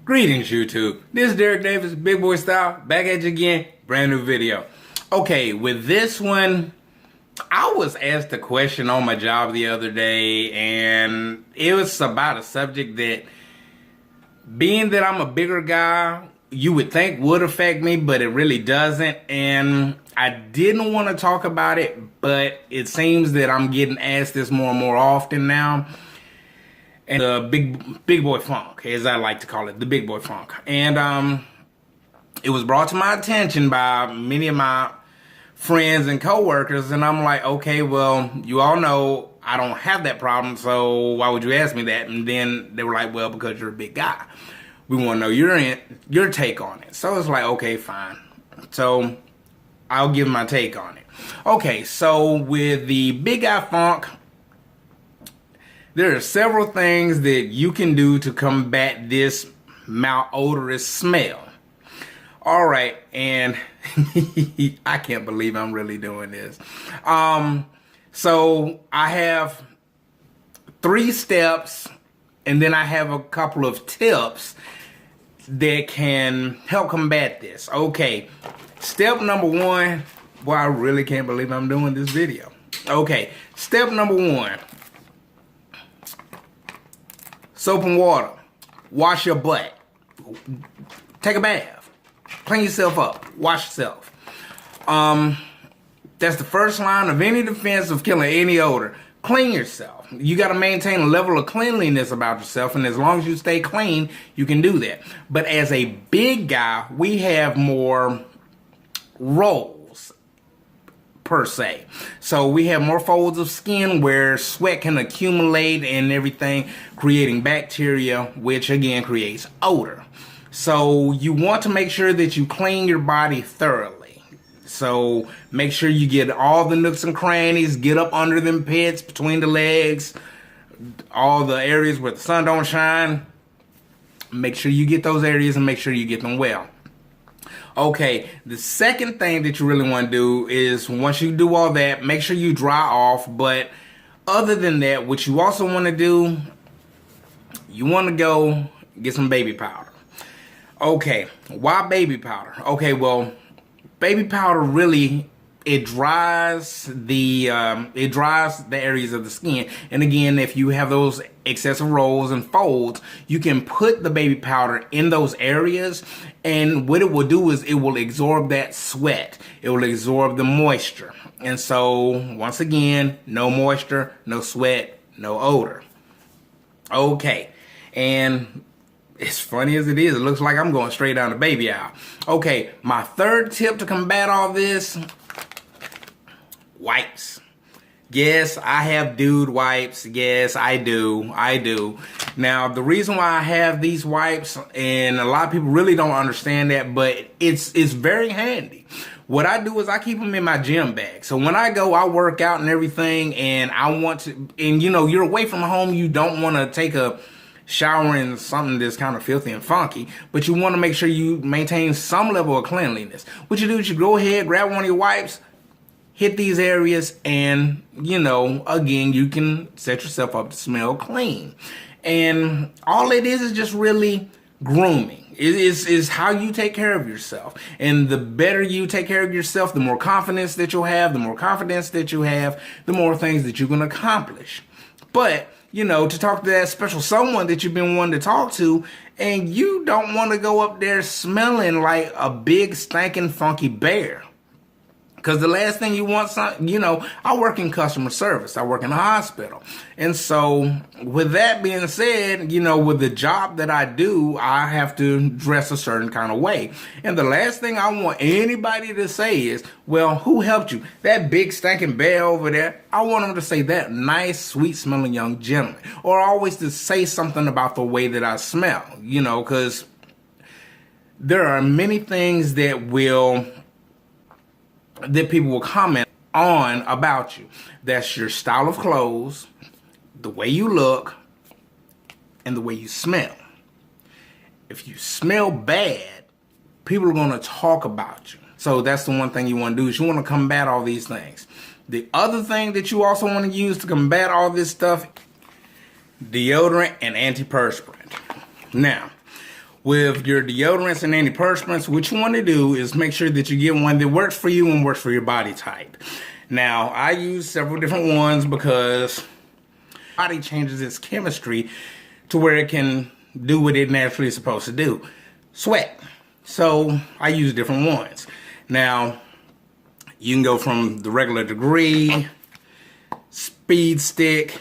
Greetings, YouTube. This is Derek Davis, Big Boy Style, back at you again, brand new video. Okay, with this one, I was asked a question on my job the other day, and it was about a subject that, being that I'm a bigger guy, you would think would affect me, but it really doesn't. And I didn't want to talk about it, but it seems that I'm getting asked this more and more often now. And the big boy funk, as I like to call it, the big boy funk. And it was brought to my attention by many of my friends and coworkers, and I'm like, okay, well, you all know I don't have that problem, so why would you ask me that? And then they were like, well, because you're a big guy. We want to know your take on it. So it's like, okay, fine. So I'll give my take on it. Okay, so with the big guy funk, there are several things that you can do to combat this malodorous smell. All right, and I can't believe I'm really doing this. So I have 3 steps, and then I have a couple of tips that can help combat this. Okay, step number 1. Boy, I really can't believe I'm doing this video. Okay, step number 1. Soap and water. Wash your butt. Take a bath. Clean yourself up. Wash yourself. That's the first line of any defense of killing any odor. Clean yourself. You got to maintain a level of cleanliness about yourself, and as long as you stay clean, you can do that. But as a big guy, we have more roles, per se. So we have more folds of skin where sweat can accumulate and everything, creating bacteria, which again creates odor. So you want to make sure that you clean your body thoroughly. So make sure you get all the nooks and crannies, get up under them pits, between the legs, all the areas where the sun don't shine. Make sure you get those areas and make sure you get them well. Okay, the second thing that you really want to do is, once you do all that, make sure you dry off. But other than that, what you also want to do, you want to go get some baby powder. Okay, why baby powder? Okay, well, baby powder really, it dries the areas of the skin. And again, if you have those excessive rolls and folds, you can put the baby powder in those areas, and what it will do is it will absorb that sweat. It will absorb the moisture. And so, once again, no moisture, no sweat, no odor. Okay, and as funny as it is, it looks like I'm going straight down the baby aisle. Okay, my third tip to combat all this: wipes. Yes, I have dude wipes. Yes, I do. Now, the reason why I have these wipes, and a lot of people really don't understand that, but it's very handy. What I do is I keep them in my gym bag. So when I go, I work out and everything, and I want to, and you know, you're away from home, you don't want to take a shower in something that's kind of filthy and funky, but you want to make sure you maintain some level of cleanliness. What you do is you go ahead, grab one of your wipes, hit these areas, and, you know, again, you can set yourself up to smell clean. And all it is just really grooming. It is how you take care of yourself. And the better you take care of yourself, the more confidence that you'll have. The more confidence that you have, the more things that you can accomplish. But, you know, to talk to that special someone that you've been wanting to talk to, and you don't want to go up there smelling like a big, stinking, funky bear. Because the last thing you want, you know, I work in customer service. I work in a hospital. And so with that being said, you know, with the job that I do, I have to dress a certain kind of way. And the last thing I want anybody to say is, well, who helped you? That big stinking bear over there. I want them to say that nice, sweet smelling young gentleman. Or always to say something about the way that I smell, you know, because there are many things that people will comment on about you. That's your style of clothes, the way you look, and the way you smell. If you smell bad, people are going to talk about you. So that's the one thing you want to do, is you want to combat all these things. The other thing that you also want to use to combat all this stuff, deodorant and antiperspirant. Now, with your deodorants and antiperspirants, what you want to do is make sure that you get one that works for you and works for your body type. Now, I use several different ones because body changes its chemistry to where it can do what it naturally is supposed to do, sweat. So I use different ones. Now, you can go from the regular Degree, Speed Stick.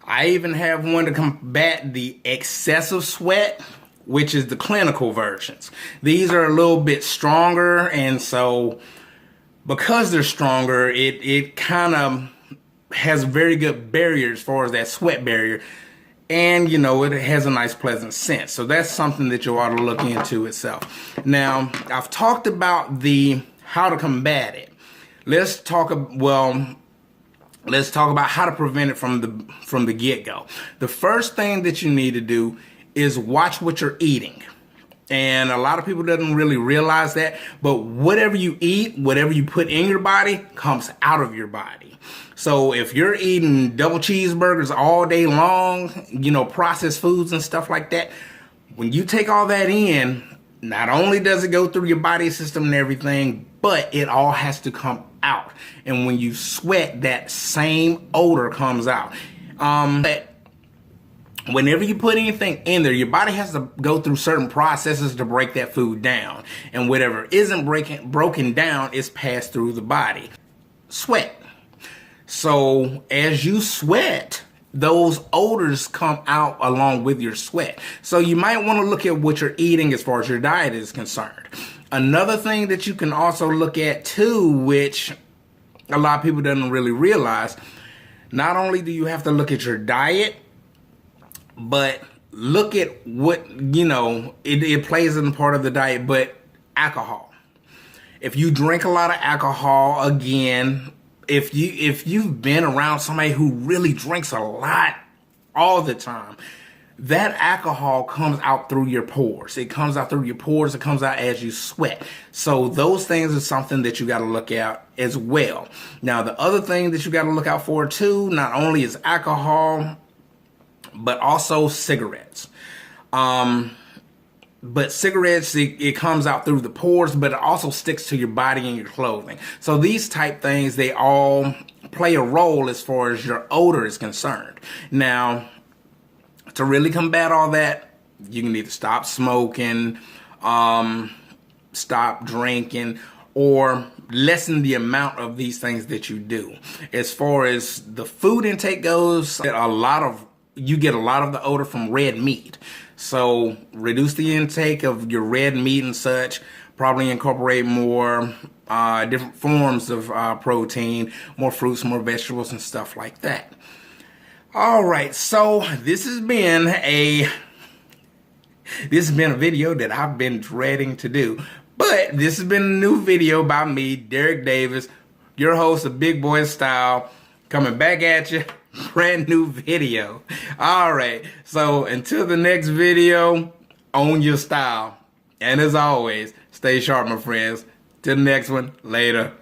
I even have one to combat the excessive sweat, which is the clinical versions. These are a little bit stronger, and so because they're stronger, it kind of has very good barrier as far as that sweat barrier. And, you know, it has a nice pleasant scent. So that's something that you ought to look into itself. Now, I've talked about how to combat it. Let's talk about how to prevent it from the get-go. The first thing that you need to do is watch what you're eating. And a lot of people doesn't really realize that, but whatever you eat, whatever you put in your body comes out of your body. So if you're eating double cheeseburgers all day long, you know, processed foods and stuff like that, when you take all that in, not only does it go through your body system and everything, but it all has to come out. And when you sweat, that same odor comes out. Whenever you put anything in there, your body has to go through certain processes to break that food down. And whatever isn't broken down is passed through the body. Sweat. So as you sweat, those odors come out along with your sweat. So you might want to look at what you're eating as far as your diet is concerned. Another thing that you can also look at too, which a lot of people don't really realize, not only do you have to look at your diet, but look at what, you know, it plays in part of the diet, but alcohol. If you drink a lot of alcohol, again, if you've been around somebody who really drinks a lot all the time, that alcohol comes out through your pores. It comes out through your pores. It comes out as you sweat. So those things are something that you got to look at as well. Now, the other thing that you got to look out for too, not only is alcohol, but also cigarettes. But cigarettes, it comes out through the pores, but it also sticks to your body and your clothing. So these type things, they all play a role as far as your odor is concerned. Now, to really combat all that, you can either stop smoking, stop drinking, or lessen the amount of these things that you do. As far as the food intake goes, you get a lot of the odor from red meat. So reduce the intake of your red meat and such. Probably incorporate more different forms of protein, more fruits, more vegetables, and stuff like that. All right, so this has been a video that I've been dreading to do. But this has been a new video by me, Derek Davis, your host of Big Boy Style, coming back at you. Brand new video. All right, so until the next video, own your style. And as always, stay sharp, my friends. Till the next one, later.